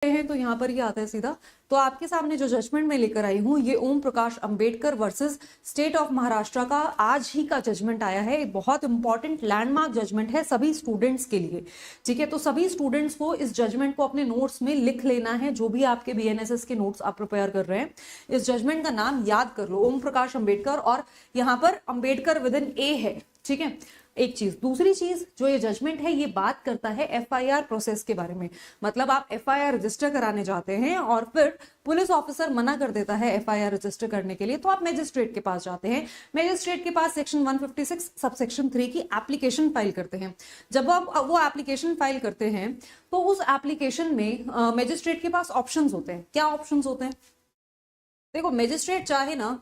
हैं तो यहाँ पर ये आता है सीधा। तो आपके सामने जो जजमेंट मैं लेकर आई हूँ ये Om Prakash Ambedkar versus state of Maharashtra का आज ही का जजमेंट आया है। एक बहुत इंपॉर्टेंट लैंडमार्क जजमेंट है सभी स्टूडेंट्स के लिए। ठीक है, तो सभी स्टूडेंट्स को इस जजमेंट को अपने नोट्स में लिख लेना है। जो भी आपके बीएनएसएस के नोट्स आप प्रिपेयर कर रहे हैं, इस जजमेंट का नाम याद कर लो, ओम प्रकाश अंबेडकर, और यहाँ पर अंबेडकर विद इन ए है। ठीक है, एक चीज। दूसरी चीज, जो ये जजमेंट है ये बात करता है एफआईआर प्रोसेस के बारे में। मतलब आप एफआईआर रजिस्टर कराने जाते हैं और फिर पुलिस ऑफिसर मना कर देता है एफआईआर रजिस्टर करने के लिए, तो आप मैजिस्ट्रेट के पास जाते हैं। मैजिस्ट्रेट के पास सेक्शन 156 सबसेक्शन 3 की एप्लीकेशन फाइल करते हैं। जब आप वो एप्लीकेशन फाइल करते हैं तो उस एप्लीकेशन में मैजिस्ट्रेट के पास ऑप्शंस होते हैं। क्या ऑप्शंस होते हैं? देखो, मैजिस्ट्रेट चाहे ना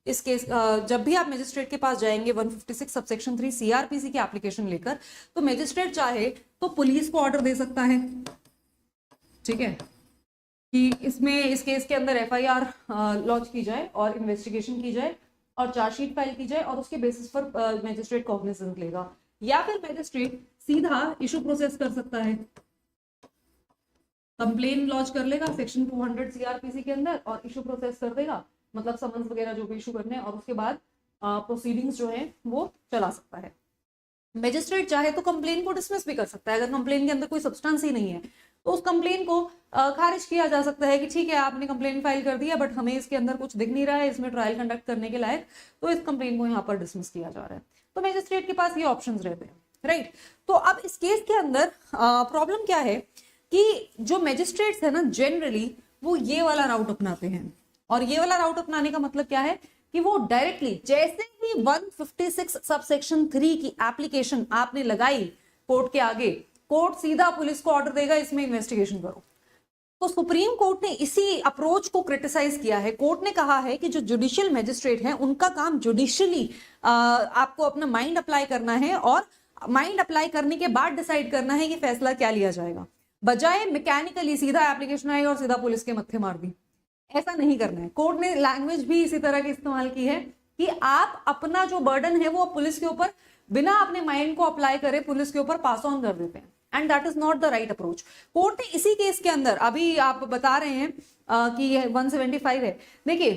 इस केस जब भी आप मैजिस्ट्रेट के पास जाएंगे 156 सबसेक्शन 3 सीआरपीसी की एप्लीकेशन लेकर, तो मैजिस्ट्रेट चाहे तो पुलिस को ऑर्डर दे सकता है, ठीक है, कि इसमें इस केस के अंदर एफआईआर लॉन्च की जाए और इन्वेस्टिगेशन की जाए और चार्जशीट फाइल की जाए और उसके बेसिस पर मैजिस्ट्रेट कॉग्निजेंस लेगा। या फिर मैजिस्ट्रेट सीधा इशू प्रोसेस कर सकता है, कंप्लेन लॉन्च कर लेगा सेक्शन 200 सीआरपीसी के अंदर और इशू प्रोसेस कर देगा, मतलब समन्स वगैरह जो भी इशू करने हैं, और उसके बाद प्रोसीडिंग्स जो है वो चला सकता है। मैजिस्ट्रेट चाहे तो कंप्लेन को डिसमिस भी कर सकता है। अगर कंप्लेन के अंदर कोई सब्सटेंस ही नहीं है तो उस कंप्लेन को खारिज किया जा सकता है कि ठीक है, आपने कंप्लेन फाइल कर दिया बट हमें इसके अंदर कुछ दिख नहीं रहा है इसमें ट्रायल कंडक्ट करने के लायक, तो इस कंप्लेन को यहाँ पर डिसमिस किया जा रहा है। तो मैजिस्ट्रेट के पास ये ऑप्शन रहते हैं, राइट। तो अब इस केस के अंदर प्रॉब्लम क्या है कि जो मैजिस्ट्रेट्स है ना, जनरली वो ये वाला राउट अपनाते हैं। और ये वाला राउट अपनाने का मतलब क्या है कि वो डायरेक्टली जैसे ही 156 सबसेक्शन 3 की एप्लीकेशन आपने लगाई कोर्ट के आगे, कोर्ट सीधा पुलिस को ऑर्डर देगा इसमें इन्वेस्टिगेशन करो। तो सुप्रीम कोर्ट ने इसी अप्रोच को क्रिटिसाइज किया है। कोर्ट ने कहा है कि जो जुडिशियल मैजिस्ट्रेट हैं उनका काम जुडिशियली आपको अपना माइंड अप्लाई करना है और माइंड अप्लाई करने के बाद डिसाइड करना है कि फैसला क्या लिया जाएगा, बजाय मैकेनिकली सीधा एप्लीकेशन आई और सीधा पुलिस के मत्थे मार दी। ऐसा नहीं करना है। कोर्ट ने लैंग्वेज भी इसी तरह की इस्तेमाल की है कि आप अपना जो बर्डन है वो पुलिस के ऊपर बिना अपने माइंड को अप्लाई करे पुलिस के ऊपर पास ऑन कर देते हैं, and that is not the right approach. Court ने इसी केस के अंदर, अभी आप बता रहे हैं कि ये 175 है, देखिए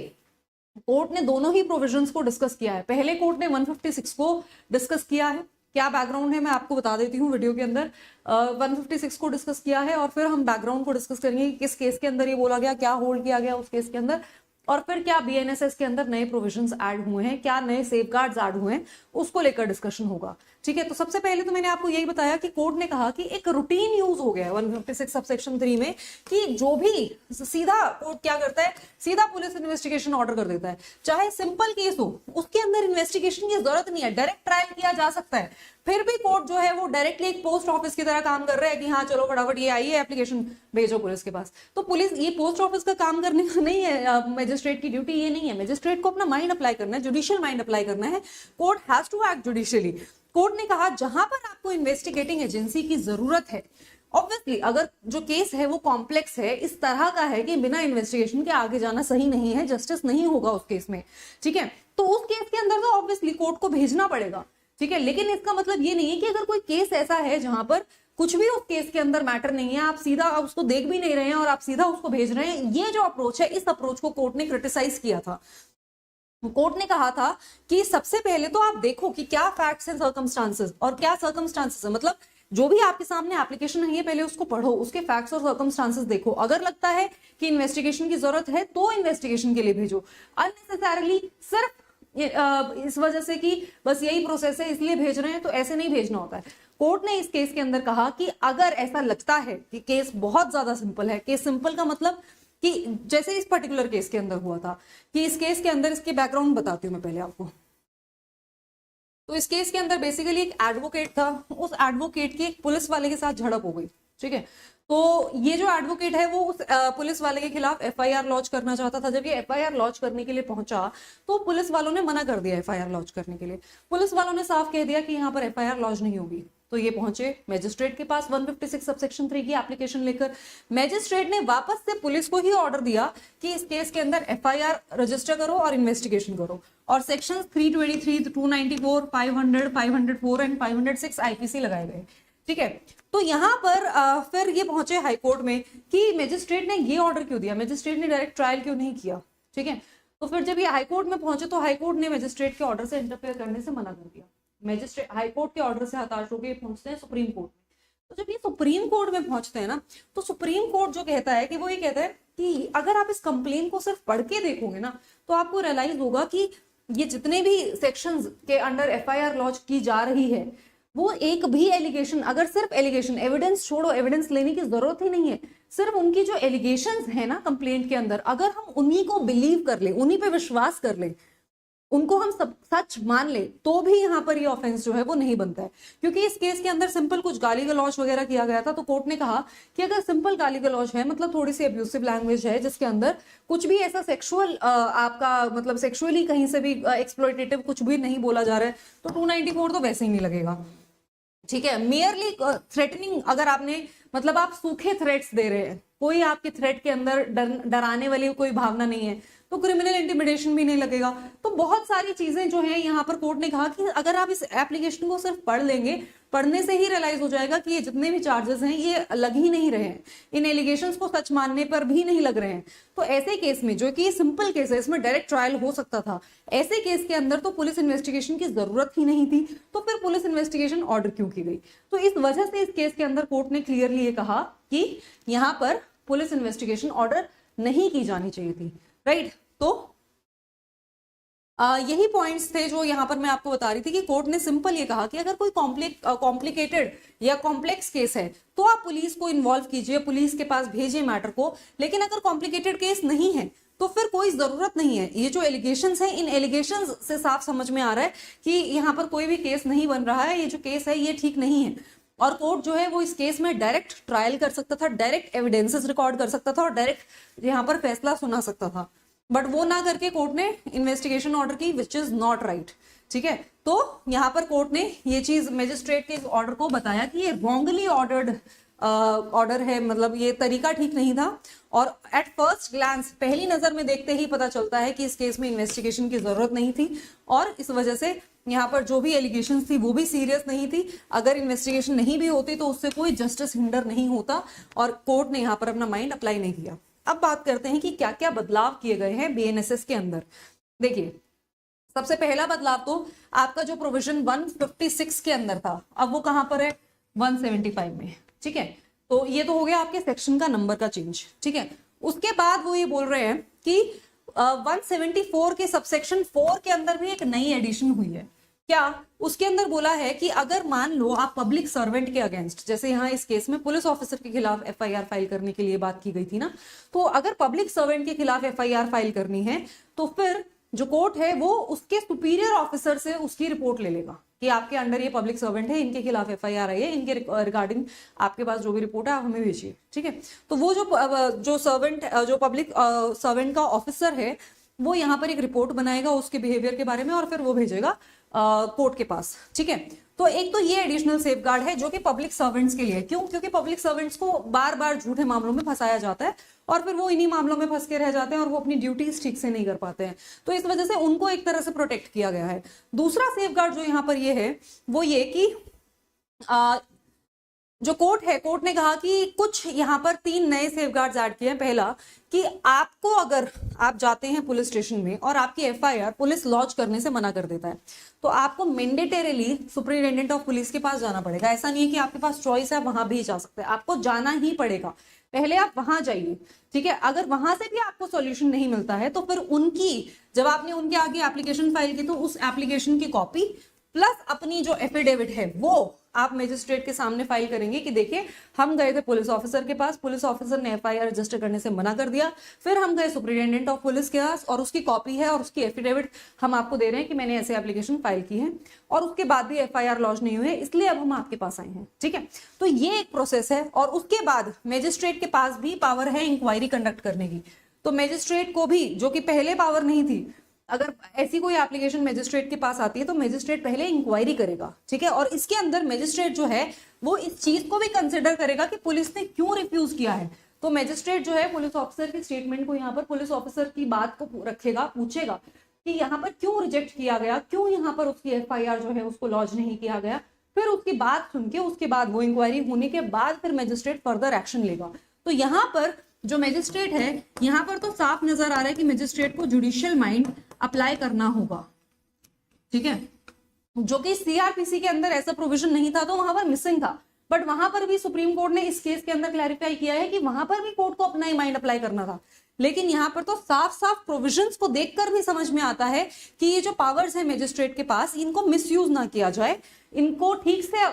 कोर्ट ने दोनों ही प्रोविजंस को डिस्कस किया है। पहले कोर्ट ने 156 को डिस्कस किया है। क्या बैकग्राउंड है मैं आपको बता देती हूँ वीडियो के अंदर। 156 को डिस्कस किया है और फिर हम बैकग्राउंड को डिस्कस करेंगे कि किस केस के अंदर ये बोला गया, क्या होल्ड किया गया उस केस के अंदर, और फिर क्या बीएनएसएस के अंदर नए प्रोविजंस ऐड हुए हैं, क्या नए सेफगार्ड्स ऐड हुए हैं, उसको लेकर डिस्कशन होगा। ठीक है, तो सबसे पहले तो मैंने आपको यही बताया कि कोर्ट ने कहा कि एक रूटीन यूज हो गया है 156 सबसेक्शन 3 में कि जो भी सीधा कोर्ट क्या करता है, सीधा पुलिस इन्वेस्टिगेशन ऑर्डर कर देता है। चाहे सिंपल केस हो उसके अंदर इन्वेस्टिगेशन की जरूरत नहीं है, डायरेक्ट ट्रायल किया जा सकता है। फिर भी कोर्ट जो है वो डायरेक्टली एक पोस्ट ऑफिस की तरह काम कर रहा है कि हाँ चलो फटाफट ये आई है एप्लीकेशन भेजो पुलिस के पास। तो पुलिस, ये पोस्ट ऑफिस का काम करने का नहीं है, मैजिस्ट्रेट की ड्यूटी ये नहीं है। मैजिस्ट्रेट को अपना माइंड अप्लाई करना है, जुडिशियल माइंड अप्लाई करना है। Court has to act judicially. Court ने कहा जहां पर आपको इन्वेस्टिगेटिंग एजेंसी की जरूरत है, ऑब्वियसली अगर जो केस है वो कॉम्प्लेक्स है, इस तरह का है कि बिना इन्वेस्टिगेशन के आगे जाना सही नहीं है, जस्टिस नहीं होगा उस केस में, ठीक है, तो उस केस के अंदर तो ऑब्वियसली कोर्ट को भेजना पड़ेगा। ठीक है, लेकिन इसका मतलब ये नहीं है कि अगर कोई केस ऐसा है जहां पर कुछ भी उस केस के अंदर मैटर नहीं है, आप सीधा उसको देख भी नहीं रहे हैं और आप सीधा उसको भेज रहे हैं, ये जो अप्रोच है इस अप्रोच को कोर्ट ने क्रिटिसाइज किया था। कोर्ट ने कहा था कि सबसे पहले तो आप देखो कि क्या फैक्ट्स एंड सर्कमस्टांसेस, और क्या सर्कमस्टांसेस है मतलब जो भी आपके सामने एप्लीकेशन है पहले उसको पढ़ो, उसके फैक्ट्स और सर्कमस्टांसेस देखो। अगर लगता है कि इन्वेस्टिगेशन की जरूरत है तो इन्वेस्टिगेशन के लिए भेजो। अननेसेसरली सिर्फ इस वजह से कि बस यही प्रोसेस है इसलिए भेज रहे हैं, तो ऐसे नहीं भेजना होता है। कोर्ट ने इस केस के अंदर कहा कि अगर ऐसा लगता है कि केस बहुत ज्यादा सिंपल है, केस सिंपल का मतलब कि जैसे इस पर्टिकुलर केस के अंदर हुआ था, कि इस केस के अंदर, इसके बैकग्राउंड बताती हूँ मैं पहले आपको। तो इस केस के अंदर बेसिकली एक एडवोकेट था, उस एडवोकेट की एक पुलिस वाले के साथ झड़प हो गई। ठीक है, तो ये जो एडवोकेट है वो उस पुलिस वाले के खिलाफ एफआईआर लॉन्च करना चाहता था। जब ये एफआईआर लॉन्च करने के लिए पहुंचा तो पुलिस वालों ने मना कर दिया एफआईआर लॉन्च करने के लिए। पुलिस वालों ने साफ कह दिया कि यहाँ पर एफआईआर लॉन्च नहीं होगी। तो ये पहुंचे मैजिस्ट्रेट के पास 156 सबसेक्शन 3 की एप्लीकेशन लेकर। मैजिस्ट्रेट ने वापस से पुलिस को ही ऑर्डर दिया कि इस केस के अंदर एफआईआर रजिस्टर करो और इन्वेस्टिगेशन करो, और सेक्शन 323, 294, 500, 504 एंड 506 आईपीसी लगाए गए। ठीक है। तो यहाँ पर फिर ये पहुंचे हाई कोर्ट में कि मजिस्ट्रेट ने ये ऑर्डर क्यों दिया, मजिस्ट्रेट ने डायरेक्ट ट्रायल क्यों नहीं किया। ठीक है, तो फिर जब ये हाई कोर्ट में पहुंचे तो हाई कोर्ट ने मजिस्ट्रेट के ऑर्डर से इंटरफेयर करने से मना कर दिया। मजिस्ट्रेट हाई कोर्ट के ऑर्डर से हताश होकर पहुंचते हैं सुप्रीम कोर्ट में। तो जब ये सुप्रीम कोर्ट में पहुंचते हैं ना, तो सुप्रीम कोर्ट जो कहता है कि वो ये कहता है कि अगर आप इस कंप्लेन को सिर्फ पढ़ के देखोगे ना, तो आपको रियलाइज होगा कि ये जितने भी सेक्शंस के अंडर एफआईआर लॉन्च की जा रही है, वो एक भी एलिगेशन, अगर सिर्फ एलिगेशन, एविडेंस छोड़ो, एविडेंस लेने की जरूरत ही नहीं है, सिर्फ उनकी जो एलिगेशंस है ना कंप्लेंट के अंदर, अगर हम उन्हीं को बिलीव कर ले, उन्हीं पे विश्वास कर ले, उनको हम सब सच मान ले, तो भी यहाँ पर ये ऑफेंस जो है वो नहीं बनता है। क्योंकि इस केस के अंदर सिंपल कुछ गाली गलौज वगैरह किया गया था, तो कोर्ट ने कहा कि अगर सिंपल गाली गलौज है, मतलब थोड़ी सी अब्यूसिव लैंग्वेज है जिसके अंदर कुछ भी ऐसा सेक्सुअल आपका मतलब सेक्सुअली कहीं से भी एक्सप्लॉयटेटिव कुछ भी नहीं बोला जा रहा है, तो 294 तो वैसे ही नहीं लगेगा। ठीक है, मेयरली थ्रेटनिंग, अगर आपने मतलब आप सूखे थ्रेट्स दे रहे हैं, कोई आपके थ्रेट के अंदर डराने वाली कोई भावना नहीं है, तो क्रिमिनल इंटिमिडेशन भी नहीं लगेगा। तो बहुत सारी चीजें जो है यहाँ पर कोर्ट ने कहा कि अगर आप इस एप्लीकेशन को सिर्फ पढ़ लेंगे, पढ़ने से ही रियलाइज हो जाएगा कि ये जितने भी चार्जेस हैं ये लग ही नहीं रहे हैं, इन एलिगेशंस को सच मानने पर भी नहीं लग रहे हैं। तो ऐसे केस में, जो कि सिंपल केस है, इसमें डायरेक्ट ट्रायल हो सकता था, ऐसे केस के अंदर तो पुलिस इन्वेस्टिगेशन की जरूरत ही नहीं थी। तो फिर पुलिस इन्वेस्टिगेशन ऑर्डर क्यों की गई? तो इस वजह से इस केस के अंदर कोर्ट ने क्लियरली ये कहा कि यहाँ पर पुलिस इन्वेस्टिगेशन ऑर्डर नहीं की जानी चाहिए थी। राइट, तो यही पॉइंट्स थे जो यहाँ पर मैं आपको बता रही थी कि कोर्ट ने सिंपल ये कहा कि अगर कोई कॉम्प्लिकेटेड या कॉम्प्लेक्स केस है तो आप पुलिस को इन्वॉल्व कीजिए, पुलिस के पास भेजिए मैटर को, लेकिन अगर कॉम्प्लिकेटेड केस नहीं है तो फिर कोई जरूरत नहीं है। ये जो एलिगेशंस हैं, इन एलिगेशंस से साफ समझ में आ रहा है कि यहाँ पर कोई भी केस नहीं बन रहा है, ये जो केस है ये ठीक नहीं है। और कोर्ट जो है वो इस केस में डायरेक्ट ट्रायल कर सकता था, डायरेक्ट एविडेंसेस रिकॉर्ड कर सकता था और डायरेक्ट यहाँ पर फैसला सुना सकता था, बट वो ना करके कोर्ट ने इन्वेस्टिगेशन ऑर्डर की, विच इज नॉट राइट। ठीक है, तो यहाँ पर कोर्ट ने ये चीज मजिस्ट्रेट के इस ऑर्डर को बताया कि ये रॉन्गली ऑर्डर्ड ऑर्डर है, मतलब ये तरीका ठीक नहीं था। और एट फर्स्ट ग्लांस, पहली नजर में देखते ही पता चलता है कि इस केस में इन्वेस्टिगेशन की जरूरत नहीं थी, और इस वजह से यहाँ पर जो भी एलिगेशंस थी वो भी सीरियस नहीं थी। अगर इन्वेस्टिगेशन नहीं भी होती तो उससे कोई जस्टिस हिंडर नहीं होता, और कोर्ट ने यहाँ पर अपना माइंड अप्लाई नहीं किया। अब बात करते हैं कि क्या क्या बदलाव किए गए हैं बीएनएसएस के अंदर। देखिए, सबसे पहला बदलाव तो आपका जो प्रोविजन 156 के अंदर था, अब वो कहां पर है? 175 में। ठीक है, तो ये तो हो गया आपके सेक्शन का नंबर का चेंज। ठीक है, उसके बाद वो ये बोल रहे हैं कि 174 के सबसेक्शन 4 के अंदर भी एक नई एडिशन हुई है। क्या? उसके अंदर बोला है कि अगर मान लो आप पब्लिक सर्वेंट के अगेंस्ट, जैसे यहाँ इस केस में पुलिस ऑफिसर के खिलाफ एफआईआर फाइल करने के लिए बात की गई थी ना, तो अगर पब्लिक सर्वेंट के खिलाफ एफआईआर फाइल करनी है तो फिर जो कोर्ट है वो उसके सुपीरियर ऑफिसर से उसकी रिपोर्ट ले लेगा कि आपके अंडर ये पब्लिक सर्वेंट है, इनके खिलाफ एफआईआर आई है, इनके रिगार्डिंग आपके पास जो भी रिपोर्ट है आप हमें भेजिए। ठीक है, तो वो जो सर्वेंट, जो पब्लिक सर्वेंट का ऑफिसर है, वो यहाँ पर एक रिपोर्ट बनाएगा उसके बिहेवियर के बारे में और फिर वो भेजेगा कोर्ट के पास। ठीक है, तो एक तो ये एडिशनल सेफगार्ड है जो कि पब्लिक सर्वेंट्स के लिए। क्यों? क्योंकि पब्लिक सर्वेंट्स को बार बार झूठे मामलों में फंसाया जाता है और फिर वो इन्हीं मामलों में फंस के रह जाते हैं और वो अपनी ड्यूटीज ठीक से नहीं कर पाते हैं, तो इस वजह से उनको एक तरह से प्रोटेक्ट किया गया है। दूसरा सेफगार्ड जो यहाँ पर ये है वो ये कि जो कोर्ट है, कोर्ट ने कहा कि कुछ यहाँ पर 3 नए सेफगार्ड्स ऐड किए हैं। पहला कि आपको, अगर आप जाते हैं पुलिस स्टेशन में और आपकी एफआईआर पुलिस लॉन्च करने से मना कर देता है, तो आपको मैंडेटरीली सुपरिटेंडेंट ऑफ पुलिस के पास जाना पड़ेगा। ऐसा नहीं है कि आपके पास चॉइस है, वहां भी जा सकते हैं, आपको जाना ही पड़ेगा। पहले आप वहां जाइए। ठीक है, अगर वहां से भी आपको सॉल्यूशन नहीं मिलता है तो फिर उनकी, जब आपने उनके आगे एप्लीकेशन फाइल की तो उस एप्लीकेशन की कॉपी प्लस अपनी जो एफिडेविट है वो आप मजिस्ट्रेट के सामने फाइल करेंगे कि देखिए हम गए थे पुलिस ऑफिसर के पास, पुलिस ऑफिसर ने एफआईआर रजिस्टर करने से मना कर दिया, फिर हम गए सुपरिटेंडेंट ऑफ पुलिस के पास और उसकी कॉपी है और उसकी एफिडेविट हम आपको दे रहे हैं कि मैंने ऐसे एप्लीकेशन फाइल की है और उसके बाद भी एफआईआर लॉन्च नहीं हुई है, इसलिए अब हम आपके पास आए हैं। ठीक है, तो ये एक प्रोसेस है। और उसके बाद मजिस्ट्रेट के पास भी पावर है इंक्वायरी कंडक्ट करने की। तो मजिस्ट्रेट को भी, जो कि पहले पावर नहीं थी, अगर ऐसी कोई एप्लीकेशन मजिस्ट्रेट के पास आती है तो मजिस्ट्रेट पहले इंक्वायरी करेगा। ठीक है, और इसके अंदर मजिस्ट्रेट जो है वो इस चीज को भी कंसिडर करेगा कि पुलिस ने क्यों रिफ्यूज किया है। तो मजिस्ट्रेट जो है पुलिस ऑफिसर की स्टेटमेंट को यहाँ पर पुलिस ऑफिसर की बात को रखेगा, पूछेगा कि यहाँ पर क्यों रिजेक्ट किया गया, क्यों यहाँ पर उसकी एफआईआर जो है उसको लॉन्च नहीं किया गया। फिर उसकी बात सुन के उसके बाद वो इंक्वायरी होने के बाद फिर मैजिस्ट्रेट फर्दर एक्शन लेगा। तो यहाँ पर जो मैजिस्ट्रेट है, यहाँ पर तो साफ नजर आ रहा है कि मैजिस्ट्रेट को जुडिशियल माइंड अप्लाई करना होगा, ठीक है, जो कि सीआरपीसी के अंदर ऐसा प्रोविजन नहीं था, तो वहां पर मिसिंग था। बट वहां पर भी सुप्रीम कोर्ट ने इस केस के अंदर क्लैरिफाई किया है कि वहां पर भी कोर्ट को अपना ही माइंड अप्लाई करना था। लेकिन यहाँ पर तो साफ साफ प्रोविजंस को देखकर भी समझ में आता है कि ये जो पावर्स है मैजिस्ट्रेट के पास, इनको मिसयूज ना किया जाए, इनको ठीक से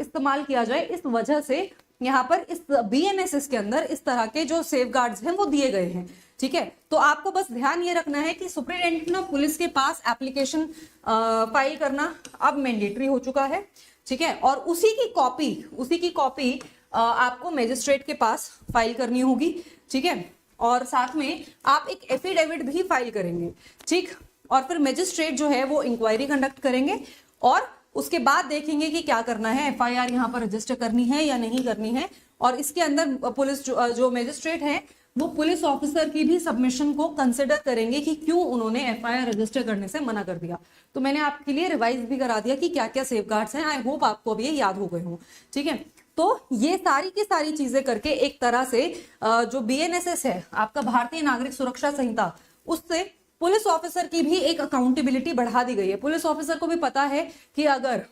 इस्तेमाल किया जाए। इस वजह से यहाँ पर इस बीएनएसएस के अंदर इस तरह के जो सेफगार्ड्स हैं वो दिए गए हैं, ठीक है। तो आपको बस ध्यान ये रखना है कि सुप्रिंटेंडेंट ऑफ पुलिस के पास एप्लीकेशन फाइल करना अब मैंडेटरी हो चुका है, ठीक है, और उसी की कॉपी आपको मैजिस्ट्रेट के पास फाइल करनी होगी, ठीक है, और साथ में आप एक एफिडेविट भी फाइल करेंगे, ठीक। और फिर मैजिस्ट्रेट जो है वो इंक्वायरी कंडक्ट करेंगे और उसके बाद देखेंगे कि क्या करना है, एफआईआर यहाँ पर रजिस्टर करनी है या नहीं करनी है। और इसके अंदर पुलिस जो मैजिस्ट्रेट है वो पुलिस ऑफिसर की भी सबमिशन को कंसिडर करेंगे कि क्यों उन्होंने एफआईआर रजिस्टर करने से मना कर दिया। तो मैंने आपके लिए रिवाइज भी करा दिया कि क्या क्या सेफगार्ड्स हैं। आई होप आपको अभी ये याद हो गए हो, ठीक है। तो ये सारी की सारी चीजें करके एक तरह से जो बीएनएसएस है आपका, भारतीय नागरिक सुरक्षा संहिता, उससे पुलिस ऑफिसर की भी एक अकाउंटेबिलिटी बढ़ा दी गई है। पुलिस ऑफिसर को भी पता है कि अगर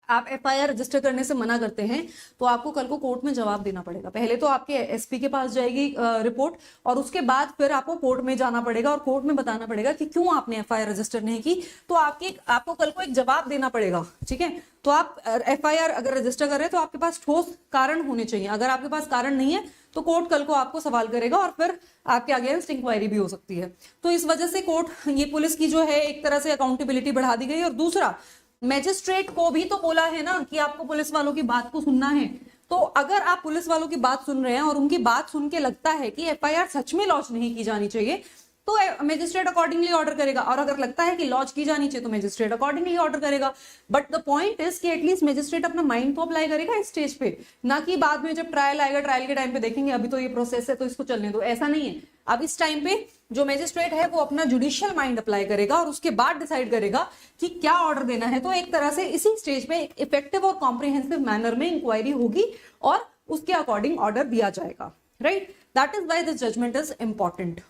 आप एफआईआर रजिस्टर करने से मना करते हैं तो आपको कल को कोर्ट में जवाब देना पड़ेगा। पहले तो आपके एसपी के पास जाएगी रिपोर्ट, और उसके बाद फिर आपको कोर्ट में जाना पड़ेगा और कोर्ट में बताना पड़ेगा कि क्यों आपने एफआईआर रजिस्टर नहीं की। तो आपको कल को एक जवाब देना पड़ेगा, ठीक है। तो आप एफआईआर अगर रजिस्टर कर रहे हैं तो आपके पास ठोस कारण होने चाहिए। अगर आपके पास कारण नहीं है तो कोर्ट कल को आपको सवाल करेगा और फिर आपके अगेंस्ट इंक्वायरी भी हो सकती है। तो इस वजह से कोर्ट, ये पुलिस की जो है एक तरह से अकाउंटेबिलिटी बढ़ा दी गई। और दूसरा, मैजिस्ट्रेट को भी तो बोला है ना कि आपको पुलिस वालों की बात को सुनना है। तो अगर आप पुलिस वालों की बात सुन रहे हैं और उनकी बात सुन के लगता है कि एफआईआर सच में लॉन्च नहीं की जानी चाहिए, तो मैजिस्ट्रेट अकॉर्डिंगली ऑर्डर करेगा। और अगर लगता है कि लॉन्च की जानी चाहिए तो मैजिस्ट्रेट अकॉर्डिंगली ऑर्डर करेगा। बट द पॉइंट इज कि एटलीस्ट मैजिस्ट्रेट अपना माइंड तो अप्लाई करेगा इस स्टेज पे, ना कि बाद में जब ट्रायल आएगा, ट्रायल के टाइम पे देखेंगे अभी तो ये प्रोसेस है तो इसको चलने दो। ऐसा नहीं है। अब इस टाइम पे जो मैजिस्ट्रेट है वो अपना जुडिशियल माइंड अप्लाई करेगा और उसके बाद डिसाइड करेगा कि क्या ऑर्डर देना है। तो एक तरह से इसी स्टेज पे एक इफेक्टिव और कॉम्प्रिहेंसिव मैनर में इंक्वायरी होगी और उसके अकॉर्डिंग ऑर्डर दिया जाएगा, right. That is why this judgment is important.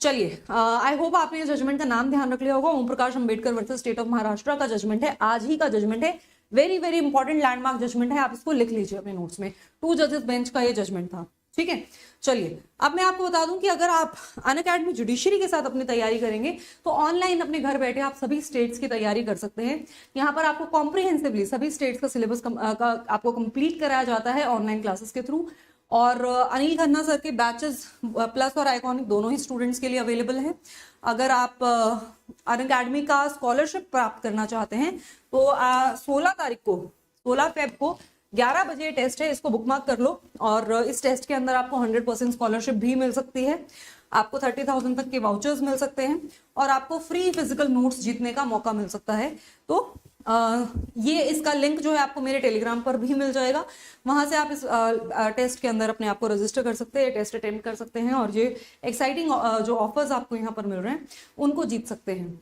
चलिए, आई होप आपने ये जजमेंट का नाम ध्यान रख लिया होगा। Om Prakash Ambedkar versus state of Maharashtra का जजमेंट है, आज ही का जजमेंट है। Very very important landmark judgment है, आप इसको लिख लीजिए अपने नोट्स में। 2 जजेस बेंच का ये जजमेंट था, ठीक है। चलिए, अब मैं आपको बता दूं कि अगर आप अनअकैडमी जुडिशरी के साथ अपनी तैयारी करेंगे तो ऑनलाइन अपने घर बैठे आप सभी स्टेट्स की तैयारी कर सकते हैं। यहाँ पर आपको कॉम्प्रिहेंसिवली सभी स्टेट्स का सिलेबस आपको कंप्लीट कराया जाता है ऑनलाइन क्लासेस के थ्रू। और अनिल खन्ना सर के बैचेस प्लस और आइकॉनिक दोनों ही स्टूडेंट्स के लिए अवेलेबल है। अगर आप अनअकैडमी का स्कॉलरशिप प्राप्त करना चाहते हैं तो 16 फेब को 11 बजे टेस्ट है, इसको बुकमार्क कर लो। और इस टेस्ट के अंदर आपको 100% स्कॉलरशिप भी मिल सकती है, आपको 30,000 तक के वाउचर्स मिल सकते हैं और आपको फ्री फिजिकल नोट्स जीतने का मौका मिल सकता है। तो ये इसका लिंक जो है आपको मेरे टेलीग्राम पर भी मिल जाएगा, वहां से आप इस टेस्ट के अंदर अपने आप को रजिस्टर कर सकते हैं, टेस्ट अटेम्प्ट कर सकते हैं और ये एक्साइटिंग जो ऑफर्स आपको यहाँ पर मिल रहे हैं उनको जीत सकते हैं।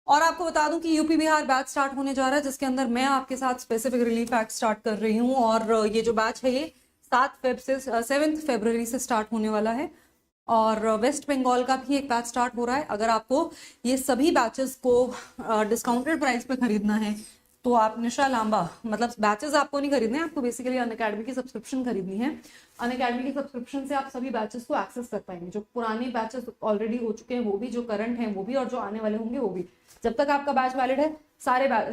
और आपको बता दूं कि यूपी बिहार बैच स्टार्ट होने जा रहा है, जिसके अंदर मैं आपके साथ स्पेसिफिक रिलीफ एक्ट स्टार्ट कर रही हूँ। और ये जो बैच है ये 7 फरवरी से स्टार्ट होने वाला है। और वेस्ट बंगाल का भी एक बैच स्टार्ट हो रहा है। अगर आपको ये सभी बैचेस को डिस्काउंटेड प्राइस पे खरीदना है तो आप निशा लांबा, मतलब बैचेस आपको नहीं खरीदने, आपको बेसिकली अनअकैडमी की सब्सक्रिप्शन खरीदनी है। अनअकैडमी की सब्सक्रिप्शन से आप सभी बैचेस को एक्सेस कर पाएंगे, जो पुराने बैचेस ऑलरेडी हो चुके हैं वो भी, जो करंट हैं वो भी, और जो आने वाले होंगे वो भी। जब तक आपका बैच वैलिड है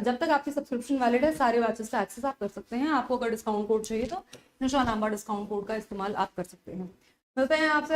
जब तक आपकी सब्सक्रिप्शन वैलिड है सारे बैचेस का एक्सेस आप कर सकते हैं। आपको अगर डिस्काउंट कोड चाहिए तो निशा लांबा डिस्काउंट कोड का इस्तेमाल आप कर सकते हैं। मिलते हैं आपसे